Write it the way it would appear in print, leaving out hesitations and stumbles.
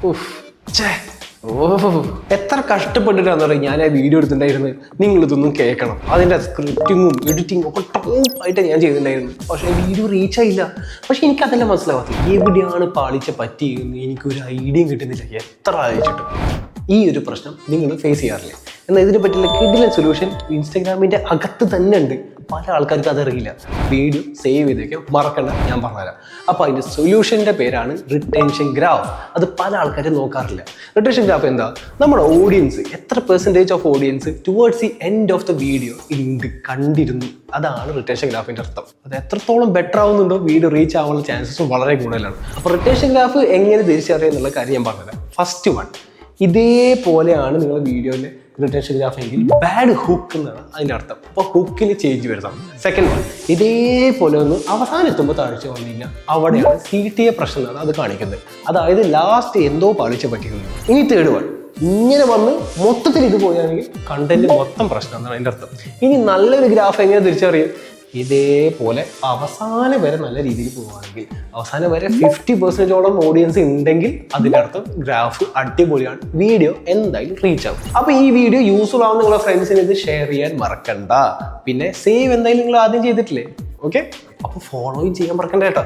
ഉഫ്, ഛേ, ഓ എത്ര കഷ്ടപ്പെട്ടിട്ടാന്ന് പറയും ഞാൻ ആ വീഡിയോ എടുത്തിട്ടുണ്ടായിരുന്നു. നിങ്ങൾ ഇതൊന്നും കേൾക്കണം. അതിൻ്റെ സ്ക്രിപ്റ്റിങ്ങും എഡിറ്റിങ്ങും ഒക്കെ ടോപ്പായിട്ട് ഞാൻ ചെയ്തിട്ടുണ്ടായിരുന്നു. പക്ഷേ വീഡിയോ റീച്ച് ആയില്ല. പക്ഷെ എനിക്കതല്ല മനസ്സിലാവാത്തത്, എവിടെയാണ് പാളിച്ച പറ്റിയെന്ന് എനിക്കൊരു ഐഡിയയും കിട്ടുന്നില്ല. എത്ര അയച്ചിട്ടും ഈ ഒരു പ്രശ്നം നിങ്ങൾ ഫേസ് ചെയ്യാറില്ല. എന്നാൽ ഇതിനെ പറ്റിയുള്ള കിടിലൻ സൊല്യൂഷൻ ഇൻസ്റ്റാഗ്രാമിൻ്റെ അകത്ത് തന്നെ ഉണ്ട്. പല ആൾക്കാർക്ക് അതറിയില്ല. വീഡിയോ സേവ് ചെയ്തേക്കും, മറക്കണ്ട, ഞാൻ പറഞ്ഞുതരാം. അപ്പോൾ അതിൻ്റെ സൊല്യൂഷൻ്റെ പേരാണ് റിട്ടൻഷൻ ഗ്രാഫ്. അത് പല ആൾക്കാരും നോക്കാറില്ല. റിട്ടൻഷൻ ഗ്രാഫ് എന്താ? നമ്മുടെ ഓഡിയൻസ് എത്ര percentage of audience towards the end of the video കണ്ടിരുന്നു. അതാണ് റിട്ടൻഷൻ ഗ്രാഫിൻ്റെ അർത്ഥം. അത് എത്രത്തോളം ബെറ്റർ ആവുന്നുണ്ടോ വീഡിയോ റീച്ച് ആവാനുള്ള ചാൻസസും വളരെ കൂടുതലാണ്. അപ്പോൾ റിട്ടൻഷൻ ഗ്രാഫ് എങ്ങനെ തിരിച്ചറിയുക എന്നുള്ള കാര്യം ഞാൻ പറഞ്ഞുതരാം. ഫസ്റ്റ് വൺ, ഇതേപോലെയാണ് നിങ്ങളുടെ വീഡിയോയിലെ റിട്ടൻഷൻ ഗ്രാഫ് എങ്കിൽ ബാഡ് ഹുക്ക് എന്നാണ് അതിൻ്റെ അർത്ഥം. അപ്പോൾ ഹുക്കിൽ ചേഞ്ച് വരുത്താം. സെക്കൻഡ് വൺ, ഇതേപോലെ ഒന്ന് അവസാനം എത്തുമ്പോൾ താഴ്ച വന്നു കഴിഞ്ഞാൽ അവിടെയാണ് CTA പ്രശ്നം എന്നാണ് അത് കാണിക്കുന്നത്. അതായത് ലാസ്റ്റ് എന്തോ പാളിച്ച പറ്റിക്കുന്നത്. ഇനി തേർഡ് വൺ, ഇങ്ങനെ വന്ന് മൊത്തത്തിൽ ഇത് പോയാണെങ്കിൽ കണ്ടന്റ് മൊത്തം പ്രശ്നം എന്നാണ് അതിൻ്റെ അർത്ഥം. ഇനി നല്ലൊരു ഗ്രാഫ് എങ്ങനെ തിരിച്ചറിയും? ഇതേപോലെ അവസാനം വരെ നല്ല രീതിയിൽ പോവുകയാണെങ്കിൽ, അവസാനം വരെ 50% ഓഡിയൻസ് ഉണ്ടെങ്കിൽ അതിനർത്ഥം ഗ്രാഫ് അടിപൊളിയാണ്, വീഡിയോ എന്തായാലും റീച്ച് ആവും. അപ്പോൾ ഈ വീഡിയോ യൂസ്ഫുൾ ആവും. നിങ്ങളുടെ ഫ്രണ്ട്സിന് ഇത് ഷെയർ ചെയ്യാൻ മറക്കണ്ട. പിന്നെ സേവ് എന്തായാലും നിങ്ങൾ ആദ്യം ചെയ്തിട്ടില്ലേ? ഓക്കെ, അപ്പോൾ ഫോളോയും ചെയ്യാൻ മറക്കണ്ട കേട്ടോ.